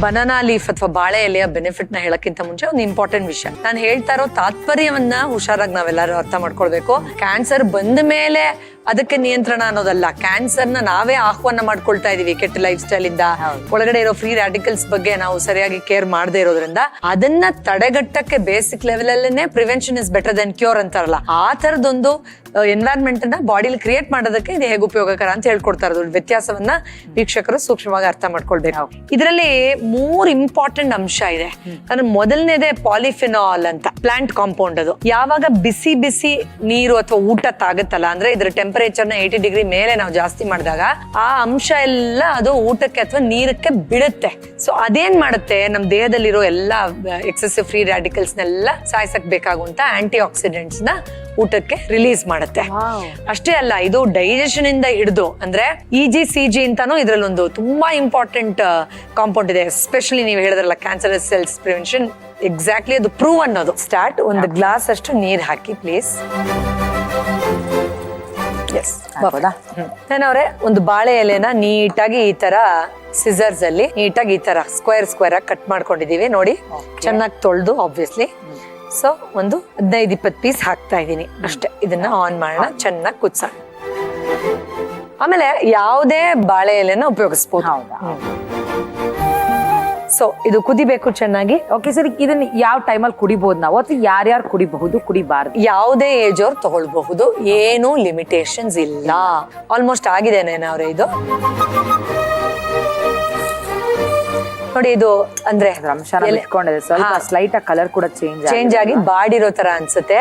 ಬನಾನಾ ಲೀಫ್ ಅಥವಾ ಬಾಳೆ ಎಲೆಯ ಬೆನಿಫಿಟ್ ನ ಹೇಳಕ್ಕಿಂತ ಮುಂಚೆ ಒಂದು ಇಂಪಾರ್ಟೆಂಟ್ ವಿಷಯ. ನಾನು ಹೇಳ್ತಾ ಇರೋ ತಾತ್ಪರ್ಯವನ್ನ ಹುಷಾರಾಗಿ ನಾವೆಲ್ಲರೂ ಅರ್ಥ ಮಾಡ್ಕೊಳ್ಬೇಕು. ಕ್ಯಾನ್ಸರ್ ಬಂದ ಮೇಲೆ ಅದಕ್ಕೆ ನಿಯಂತ್ರಣ ಅನ್ನೋದಲ್ಲ, ಕ್ಯಾನ್ಸರ್ನ ನಾವೇ ಆಹ್ವಾನ ಮಾಡ್ಕೊಳ್ತಾ ಇದೀವಿ ಕೆಟ್ಟ ಲೈಫ್ ಸ್ಟೈಲ್ ಇಂದ. ಒಳಗಡೆ ಇರೋ ಫ್ರೀ ರಾಡಿಕಲ್ಸ್ ಬಗ್ಗೆ ನಾವು ಸರಿಯಾಗಿ ಕೇರ್ ಮಾಡದೇ ಇರೋದ್ರಿಂದ ಅದನ್ನ ತಡೆಗಟ್ಟಕ್ಕೆ ಬೇಸಿಕ್ ಲೆವೆಲ್ ಅಲ್ಲೇನೆ prevention is better than cure ಅಂತಾರಲ್ಲ, ಆ ತರದೊಂದು ಎನ್ವೈರನ್ಮೆಂಟ್ ಅನ್ನ ಬಾಡಿಲಿ ಕ್ರಿಯೇಟ್ ಮಾಡೋದಕ್ಕೆ ಇದು ಹೇಗೆ ಉಪಯೋಗಕರ ಅಂತ ಹೇಳ್ಕೊಡ್ತಾ ಇರೋದು. ವ್ಯತ್ಯಾಸವನ್ನ ವೀಕ್ಷಕರು ಸೂಕ್ಷ್ಮವಾಗಿ ಅರ್ಥ ಮಾಡ್ಕೊಳ್ಬೇಕು. ಇದರಲ್ಲಿ 3 ಇಂಪಾರ್ಟೆಂಟ್ ಅಂಶ ಇದೆ. ಅಂದ್ರೆ ಮೊದಲನೇದೇ ಪಾಲಿಫಿನಾಲ್ ಅಂತ ಪ್ಲಾಂಟ್ ಕಾಂಪೌಂಡ್. ಅದು ಯಾವಾಗ ಬಿಸಿ ಬಿಸಿ ನೀರು ಅಥವಾ ಊಟ ತಾಗುತ್ತಲ್ಲ, ಅಂದ್ರೆ ಇದರ ಟೆಂಪರೇಚರ್ ನ 80 ಡಿಗ್ರಿ ಮೇಲೆ ನಾವು ಜಾಸ್ತಿ ಮಾಡಿದಾಗ ಆ ಅಂಶ ಎಲ್ಲ ಅದು ಊಟಕ್ಕೆ ಅಥವಾ ನೀರಕ್ಕೆ ಬಿಡುತ್ತೆ. ಸೊ ಅದೇನ್ ಮಾಡುತ್ತೆ, ನಮ್ ದೇಹದಲ್ಲಿರೋ ಎಲ್ಲಾ ಎಕ್ಸೆಸಿವ್ ಫ್ರೀ ರಾಡಿಕಲ್ಸ್ ನೆಲ್ಲ ಸಾಯಿಸಕ್ ಬೇಕಾಗುವಂತ ಆಂಟಿ ಆಕ್ಸಿಡೆಂಟ್ಸ್ ನ ಊಟಕ್ಕೆ ರಿಲೀಸ್ ಮಾಡುತ್ತೆ. ಅಷ್ಟೇ ಅಲ್ಲ, ಇದು ಡೈಜೆಷನ್ ಇಂದ ಹಿಡಿದು ಅಂದ್ರೆ EGCG ಅಂತಾನು ಇದ್ರಲ್ಲಿ ಒಂದು ತುಂಬಾ ಇಂಪಾರ್ಟೆಂಟ್ ಕಾಂಪೌಂಡ್ ಇದೆ. ಎಸ್ಪೆಷಲಿ ನೀವು ಹೇಳಿದ್ರಲ್ಲ ಕ್ಯಾನ್ಸರ್ ಸೆಲ್ಸ್ ಪ್ರಿವೆನ್ಷನ್, ಎಕ್ಸಾಕ್ಟ್ಲಿ ಅದು ಪ್ರೂವ್ ಅನ್ನೋದು. ಸ್ಟಾರ್ಟ್. ಒಂದು ಗ್ಲಾಸ್ ಅಷ್ಟು ನೀರ್ ಹಾಕಿ ಪ್ಲೀಸ್. ನಾನವ್ರೆ ಒಂದು ಬಾಳೆ ಎಲೆನ ನೀಟಾಗಿ ಈ ತರ ಸಿಸರ್ಸ್ ಅಲ್ಲಿ ನೀಟಾಗಿ ಈ ತರ ಸ್ಕ್ವೇರ್ ಸ್ಕ್ವೇರ್ ಆಗಿ ಕಟ್ ಮಾಡ್ಕೊಂಡಿದೀವಿ ನೋಡಿ. ಚೆನ್ನಾಗಿ ತೊಳೆದು ಆಬ್ವಿಯಸ್ಲಿ. ಸೊ ಒಂದು 15-20 ಪೀಸ್ ಹಾಕ್ತಾ ಇದೀನಿ ಅಷ್ಟೇ. ಇದನ್ನ ಆನ್ ಮಾಡೋಣ, ಚೆನ್ನಾಗಿ ಕುದಿಸೋಣ. ಆಮೇಲೆ ಯಾವುದೇ ಬಾಳೆ ಎಲೆನ ಉಪಯೋಗಿಸ್ಬೋದು. ಸೊ ಇದು ಕುದಿಬೇಕು ಚೆನ್ನಾಗಿ. ಓಕೆ ಸರ್, ಇದನ್ನ ಯಾವ ಟೈಮಲ್ಲಿ ಕುಡಿಬಹುದು ನಾವು, ಅಥವಾ ಯಾರ್ಯಾರು ಕುಡಿಬಹುದು, ಕುಡಿಬಾರ್ದು? ಯಾವುದೇ ಏಜ್ ಅವ್ರು ತಗೊಳ್ಬಹುದು, ಏನು ಲಿಮಿಟೇಷನ್ಸ್ ಇಲ್ಲ. ಆಲ್ಮೋಸ್ಟ್ ಆಗಿದೇನೇನ ಅವ್ರೆ ಇದು ನೋಡಿ. ಇದು ಅಂದ್ರೆ ಸ್ವಲ್ಪ ಸ್ಲೈಟ್ ಕಲರ್ ಕೂಡ ಚೇಂಜ್ ಆಗಿ ಬಾಡಿರೋ ತರ ಅನ್ಸುತ್ತೆ.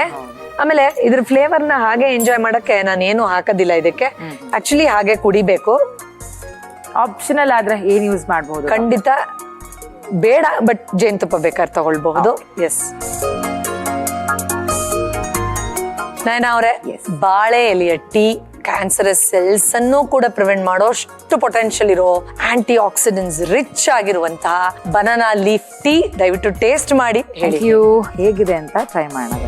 ಆಮೇಲೆ ಇದ್ರ ಫ್ಲೇವರ್ ನ ಹಾಗೆ ಎಂಜಾಯ್ ಮಾಡಕ್ಕೆ ನಾನು ಏನು ಹಾಕೋದಿಲ್ಲ ಇದಕ್ಕೆ. ಆಕ್ಚುಲಿ ಹಾಗೆ ಕುಡಿಬೇಕು. ಆಪ್ಷನಲ್ ಆದ್ರೆ ಏನ್ ಯೂಸ್ ಮಾಡಬಹುದು? ಖಂಡಿತ ಬೇಡ, ಬಟ್ ಜೇನುತುಪ್ಪ ಬೇಕಾದ್ರೆ ತಗೊಳ್ಬಹುದು. ಎಸ್ ನಯನ ಅವರೇ, ಬಾಳೆ ಎಲೆಯ ಟೀ ಕ್ಯಾನ್ಸರಸ್ ಸೆಲ್ಸ್ ಅನ್ನು ಕೂಡ ಪ್ರಿವೆಂಟ್ ಮಾಡೋ ಅಷ್ಟು ಪೊಟೆನ್ಶಿಯಲ್ ಇರೋ ಆಂಟಿ ಆಕ್ಸಿಡೆಂಟ್ಸ್ ರಿಚ್ ಆಗಿರುವಂತಹ ಬನಾನಾ ಲೀಫ್ ಟೀ ದಯವಿಟ್ಟು ಟೇಸ್ಟ್ ಮಾಡಿ ಹೇಳಿ ಹೇಗಿದೆ ಅಂತ ಟ್ರೈ ಮಾಡೋಣ.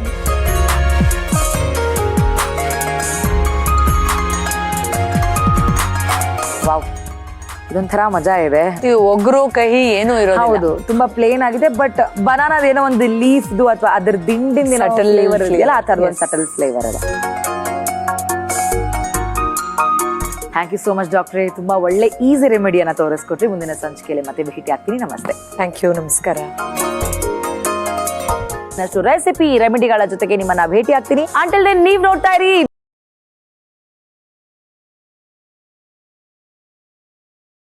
ವಾವ್, ಇದೊಂಥರ ಮಜಾ ಇದೆ. ಒಗ್ರು ಕಹಿ ಏನು ಇರೋದು. ಹೌದು, ತುಂಬಾ ಪ್ಲೇನ್ ಆಗಿದೆ, ಬಟ್ ಬನಾನಾದ ಏನೋ ಒಂದು ಲೀಫ್ದು ಅಥವಾ ಅದ್ರ ದಿಂಡಿನ ಫ್ಲೇವರ್ ಇದೆಯಲ್ಲ, ಆ ತರದ ಒಂದು ಸಟಲ್ ಫ್ಲೇವರ್ ಇದೆ. ಥ್ಯಾಂಕ್ ಯು ಸೋ ಮಚ್ ಡಾಕ್ಟ್ರೇ, ತುಂಬಾ ಒಳ್ಳೆ ಈಸಿ ರೆಮಿಡಿಯನ್ನ ತೋರಿಸ್ಕೊಟ್ರಿ. ಮುಂದಿನ ಸಂಚಿಕೆಯಲ್ಲಿ ಮತ್ತೆ ಭೇಟಿ ಆಗ್ತೀನಿ. ನಮಸ್ತೆ. ಥ್ಯಾಂಕ್ ಯು, ನಮಸ್ಕಾರ. ರೆಸಿಪಿ ರೆಮಿಡಿಗಳ ಜೊತೆಗೆ ನಿಮ್ಮನ್ನ ಭೇಟಿ ಆಗ್ತೀನಿ. ಅಂಟಿಲ್ ದೆನ್ ನೀವ್ ನೋಡ್ತಾ ಇರಿ